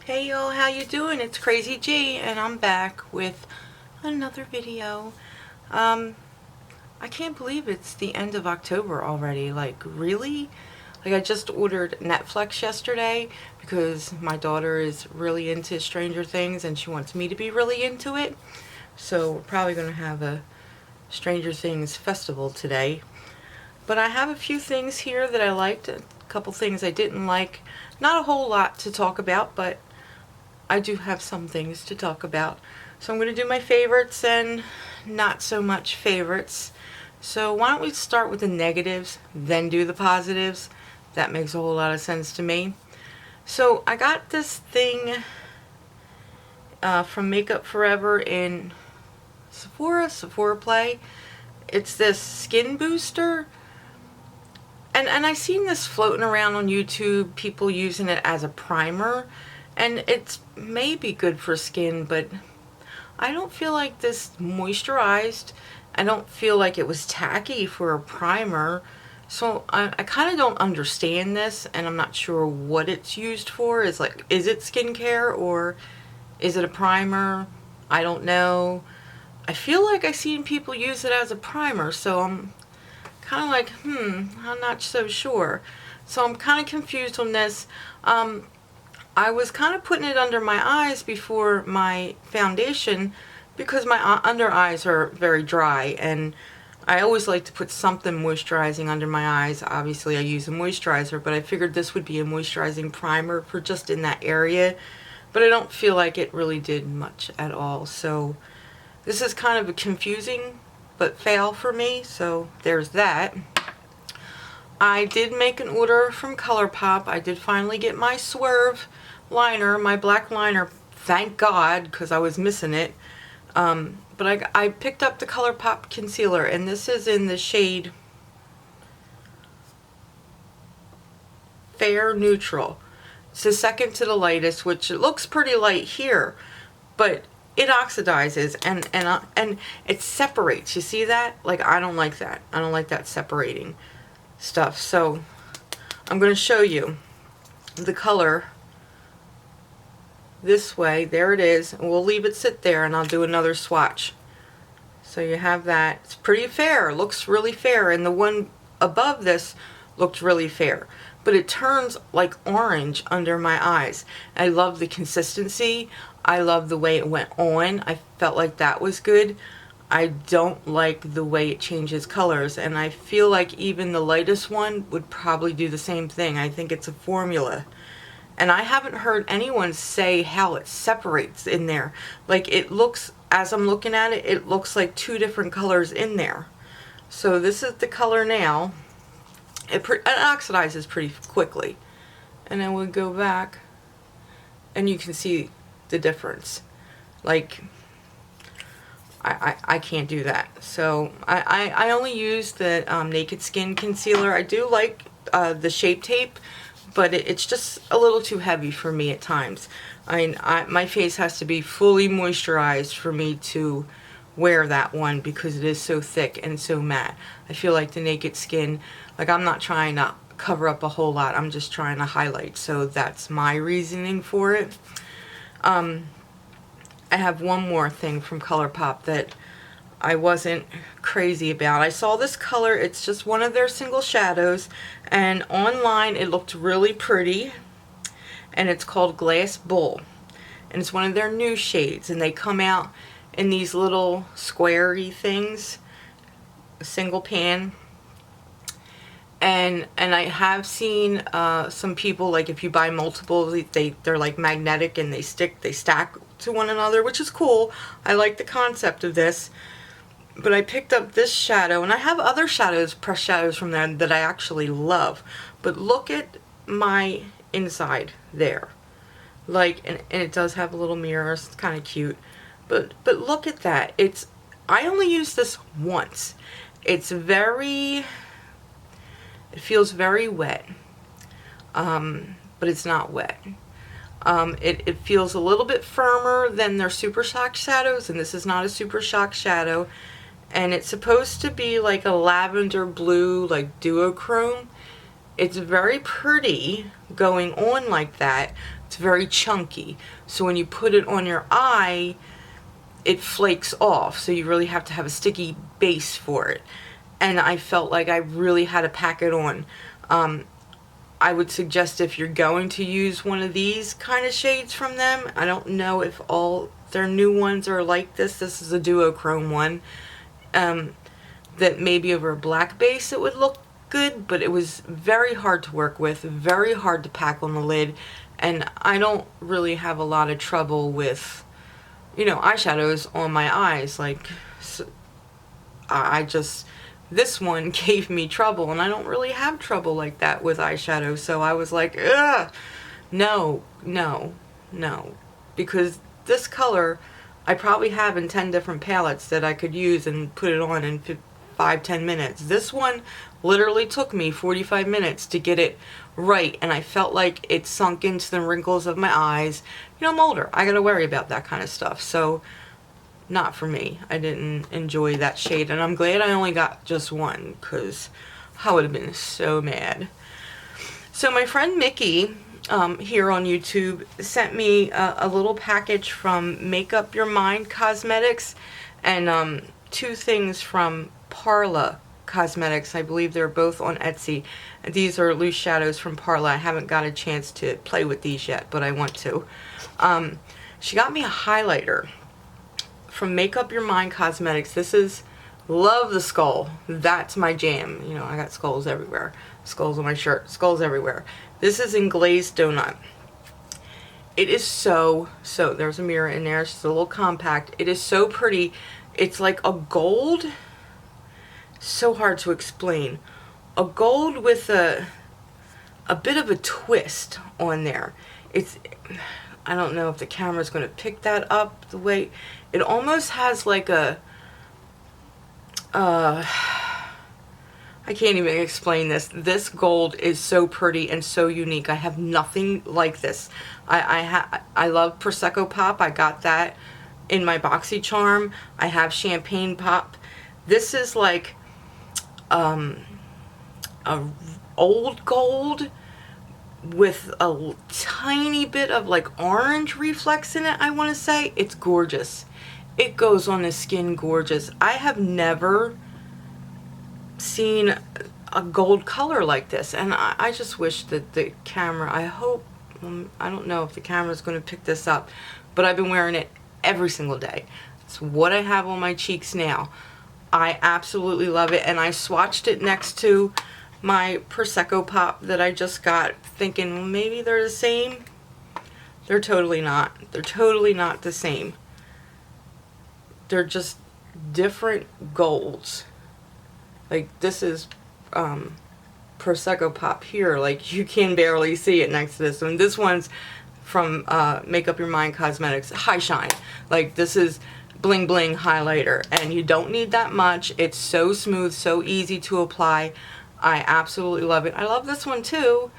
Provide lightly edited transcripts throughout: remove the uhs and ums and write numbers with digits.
Hey y'all, how you doing? It's Crazy G and I'm back with another video. I can't believe it's the end of October already. Like, really? Like, I just ordered Netflix yesterday because my daughter is really into Stranger Things and she wants me to be really into it. So we're probably going to have a Stranger Things festival today. But I have a few things here that I liked, a couple things I didn't like. Not a whole lot to talk about, but I do have some things to talk about. So I'm going to do my favorites and not so much favorites. So why don't we start with the negatives, then do the positives? That makes a whole lot of sense to me. So I got this thing from Makeup Forever in Sephora Play. It's this skin booster. And I seen this floating around on YouTube, people using it as a primer. And it's maybe good for skin, but I don't feel like this moisturized. I don't feel like it was tacky for a primer. So I kind of don't understand this, and I'm not sure what it's used for. Is it skincare or is it a primer? I don't know. I feel like I've seen people use it as a primer, so I'm kind of like, I'm not so sure. So I'm kind of confused on this. I was kind of putting it under my eyes before my foundation because my under eyes are very dry, and I always like to put something moisturizing under my eyes. Obviously I use a moisturizer, but I figured this would be a moisturizing primer for just in that area, but I don't feel like it really did much at all. So this is kind of a confusing but fail for me, so there's that. I did make an order from ColourPop. I did finally get my Swerve liner, my black liner, thank God, because I was missing it. But I picked up the ColourPop concealer, and this is in the shade Fair Neutral. It's the second to the lightest, which it looks pretty light here, but it oxidizes and it separates. You see that? Like, I don't like that. I don't like that separating stuff. So I'm going to show you the color this way. There it is, and we'll leave it sit there and I'll do another swatch. So you have that. It's pretty fair, looks really fair, and the one above this looked really fair, but it turns like orange under my eyes. I love the consistency. I love the way it went on. I felt like that was good. I don't like the way it changes colors, and I feel like even the lightest one would probably do the same thing. I think it's a formula. And I haven't heard anyone say how it separates in there. Like, it looks, as I'm looking at it, it looks like two different colors in there. So this is the color now. It oxidizes pretty quickly. And then we'll go back and you can see the difference. Like, I can't do that. So I only use the Naked Skin concealer. I do like the Shape Tape, but it's just a little too heavy for me at times. I mean, my face has to be fully moisturized for me to wear that one because it is so thick and so matte. I feel like the Naked Skin, like, I'm not trying to cover up a whole lot. I'm just trying to highlight. So that's my reasoning for it. I have one more thing from ColourPop that I wasn't crazy about. I saw this color. It's just one of their single shadows, and online it looked really pretty, and it's called Glass Bull, and it's one of their new shades, and they come out in these little squarey things, a single pan. And I have seen some people, like, if you buy multiple, they're like magnetic and they stack to one another, which is cool. I like the concept of this. But I picked up this shadow, and I have other shadows, pressed shadows from there that I actually love. But look at my inside there. Like, and it does have a little mirror. It's kind of cute. But look at that. I only used this once. It feels very wet, but it's not wet. It feels a little bit firmer than their Super Shock shadows, and this is not a Super Shock shadow. And it's supposed to be like a lavender blue, like duochrome. It's very pretty going on like that. It's very chunky. So when you put it on your eye, it flakes off. So you really have to have a sticky base for it. And I felt like I really had to pack it on. I would suggest if you're going to use one of these kind of shades from them, I don't know if all their new ones are like this. This is a duochrome one. That maybe over a black base it would look good, but it was very hard to work with, very hard to pack on the lid, and I don't really have a lot of trouble with, you know, eyeshadows on my eyes. Like, so this one gave me trouble, and I don't really have trouble like that with eyeshadow, so I was like, ugh, no, because this color I probably have in 10 different palettes that I could use and put it on in 5-10 minutes. This one literally took me 45 minutes to get it right, and I felt like it sunk into the wrinkles of my eyes. You know, I'm older, I gotta worry about that kind of stuff, so not for me. I didn't enjoy that shade, and I'm glad I only got just one, because I would have been so mad. So my friend Mickey here on YouTube sent me a little package from Make Up Your Mind Cosmetics, and 2 things from Parla Cosmetics. I believe they're both on Etsy. These are loose shadows from Parla. I haven't got a chance to play with these yet, but I want to. She got me a highlighter from Make Up Your Mind Cosmetics. This is, love the skull. That's my jam. You know, I got skulls everywhere. Skulls on my shirt. Skulls everywhere. This is in Glazed Donut. It is so, there's a mirror in there. It's just a little compact. It is so pretty. It's like a gold. So hard to explain. A gold with a bit of a twist on there. It's, I don't know if the camera's going to pick that up the way, it almost has like a, I can't even explain this. This gold is so pretty and so unique. I have nothing like this. I love Prosecco Pop. I got that in my BoxyCharm. I have Champagne Pop. This is like a old gold with a tiny bit of like orange reflex in it, I want to say. It's gorgeous. It goes on the skin gorgeous. I have never seen a gold color like this, and I just wish that the camera, I hope, I don't know if the camera's going to pick this up, but I've been wearing it every single day. It's what I have on my cheeks now. I absolutely love it, and I swatched it next to my Prosecco Pop that I just got, thinking, well, maybe they're the same. They're totally not. They're totally not the same. They're just different golds. Like, this is Prosecco Pop here. Like, you can barely see it next to this one. This one's from Make Up Your Mind Cosmetics, High Shine. Like, this is Bling Bling highlighter, and you don't need that much. It's so smooth, so easy to apply. I absolutely love it. I love this one too,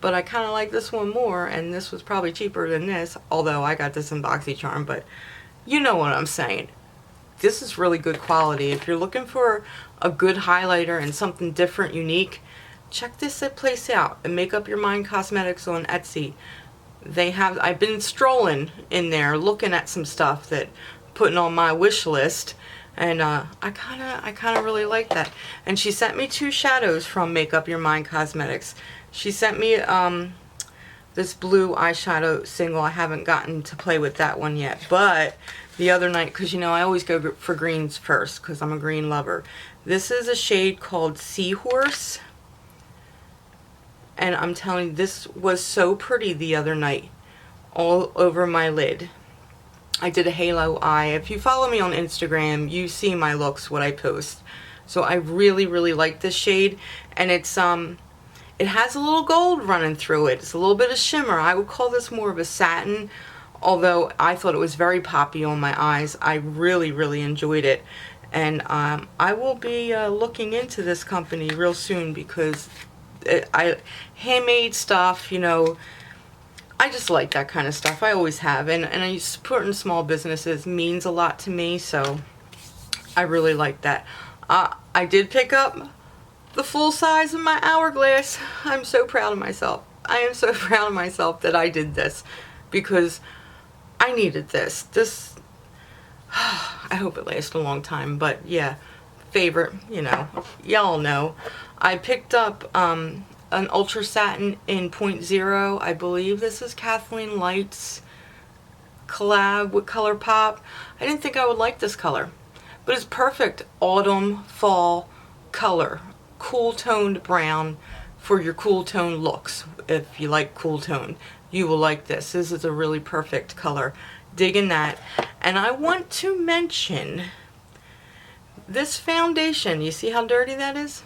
but I kind of like this one more, and this was probably cheaper than this, although I got this in BoxyCharm, but you know what I'm saying. This is really good quality. If you're looking for a good highlighter and something different, unique, check this place out and Make Up Your Mind Cosmetics on Etsy. They have, I've been strolling in there looking at some stuff that putting on my wish list, and I kind of really like that. And she sent me 2 shadows from Make Up Your Mind Cosmetics. She sent me this blue eyeshadow single. I haven't gotten to play with that one yet, but the other night, because you know I always go for greens first because I'm a green lover. This is a shade called Seahorse, and I'm telling you, this was so pretty the other night all over my lid. I did a halo eye. If you follow me on Instagram, you see my looks, what I post. So I really, really like this shade, and it's it has a little gold running through it. It's a little bit of shimmer. I would call this more of a satin, although I thought it was very poppy on my eyes. I really, really enjoyed it, and I will be looking into this company real soon, because handmade stuff, you know, I just like that kind of stuff. I always have, and supporting small businesses means a lot to me, so I really like that. I did pick up the full size of my hourglass. I'm so proud of myself. I am so proud of myself that I did this, because I needed this. This, I hope it lasts a long time, but yeah, favorite, you know, y'all know. I picked up an Ultra Satin in .0. I believe this is Kathleen Light's collab with ColourPop. I didn't think I would like this color, but it's perfect autumn, fall color. Cool toned brown for your cool tone looks. If you like cool tone, you will like this. This is a really perfect color. Digging that. And I want to mention this foundation. You see how dirty that is?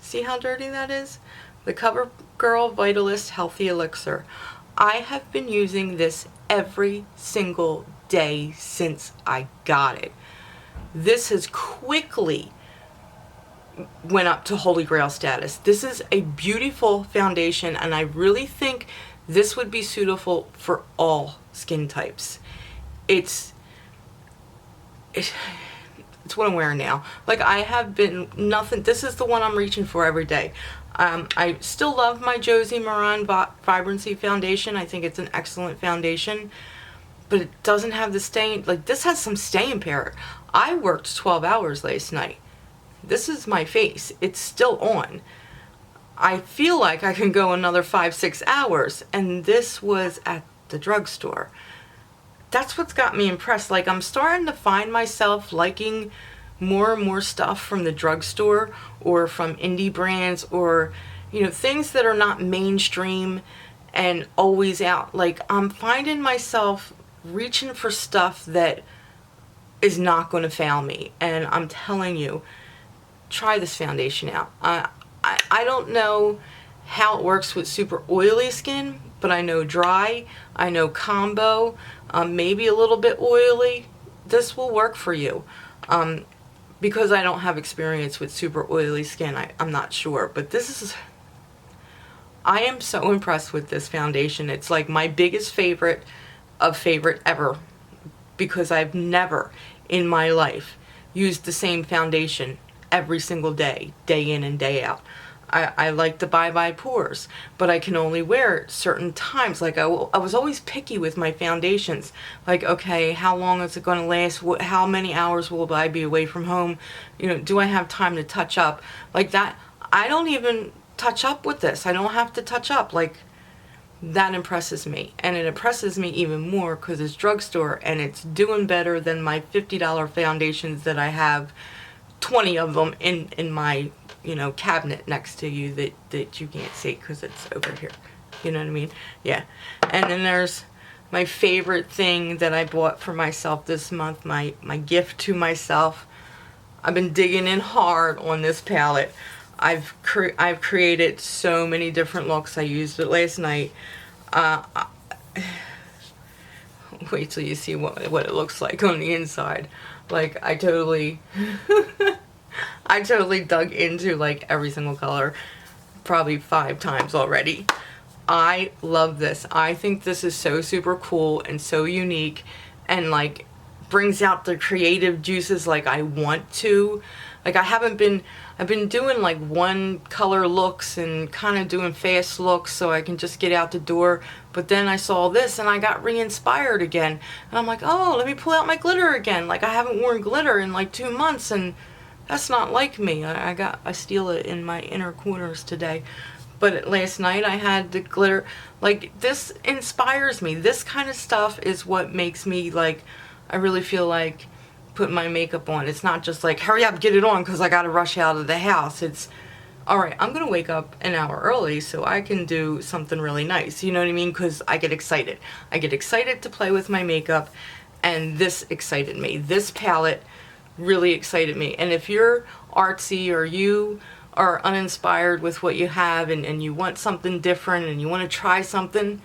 See how dirty that is? The CoverGirl Vitalist Healthy Elixir. I have been using this every single day since I got it. This has quickly went up to Holy Grail status. This is a beautiful foundation, and I really think this would be suitable for all skin types. It's what I'm wearing now. Like, I have been nothing. This is the one I'm reaching for every day. I still love my Josie Maran Vibrancy foundation. I think it's an excellent foundation, but it doesn't have the staying, like, this has some staying power. I worked 12 hours last night. This is my face. It's still on. I feel like I can go another 5-6 hours, and this was at the drugstore. That's what's got me impressed. Like, I'm starting to find myself liking more and more stuff from the drugstore or from indie brands, or, you know, things that are not mainstream and always out. Like, I'm finding myself reaching for stuff that is not going to fail me. And I'm telling you, try this foundation out. I don't know how it works with super oily skin, but I know dry, I know combo, maybe a little bit oily. This will work for you. Because I don't have experience with super oily skin, I'm not sure. But this is, I am so impressed with this foundation. It's like my biggest favorite of favorite ever, because I've never in my life used the same foundation every single day, day in and day out. I like the Bye Bye Pores, but I can only wear it certain times. Like, I was always picky with my foundations. Like, okay, how long is it going to last? How many hours will I be away from home? You know, do I have time to touch up? Like that, I don't even touch up with this. I don't have to touch up. Like, that impresses me. And it impresses me even more because it's drugstore, and it's doing better than my $50 foundations that I have 20 of them in my, you know, cabinet next to you that you can't see because it's over here. You know what I mean? Yeah. And then there's my favorite thing that I bought for myself this month, my gift to myself. I've been digging in hard on this palette. I've created so many different looks. I used it last night. Wait till you see what it looks like on the inside. Like, I totally dug into like every single color probably 5 times already. I love this. I think this is so super cool and so unique, and like brings out the creative juices like I want to. Like, I've been doing like one color looks and kind of doing fast looks so I can just get out the door. But then I saw this and I got re-inspired again. And I'm like, oh, let me pull out my glitter again. Like, I haven't worn glitter in like 2 months, and that's not like me. I steal it in my inner corners today. But last night I had the glitter. Like, this inspires me. This kind of stuff is what makes me, like, I really feel like putting my makeup on. It's not just like, hurry up, get it on because I got to rush out of the house. It's, all right, I'm going to wake up an hour early so I can do something really nice. You know what I mean? Because I get excited. I get excited to play with my makeup, and this excited me. This palette really excited me. And if you're artsy or you are uninspired with what you have, and you want something different and you want to try something,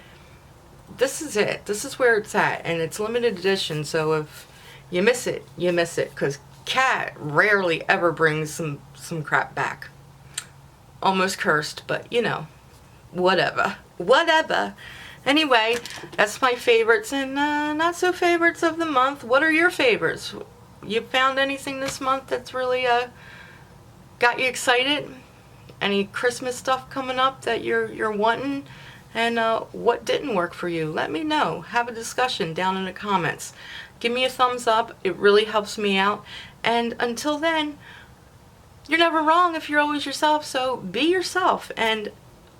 this is it. This is where it's at. And it's limited edition, so if you miss it, you miss it, because Kat rarely ever brings some crap back. Almost cursed, but you know, whatever. Anyway, that's my favorites and not so favorites of the month. What are your favorites? You found anything this month that's really got you excited? Any Christmas stuff coming up that you're wanting? And what didn't work for you? Let me know. Have a discussion down in the comments. Give me a thumbs up. It really helps me out. And until then, you're never wrong if you're always yourself, so be yourself. And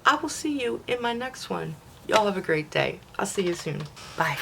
I will see you in my next one. Y'all have a great day. I'll see you soon. Bye.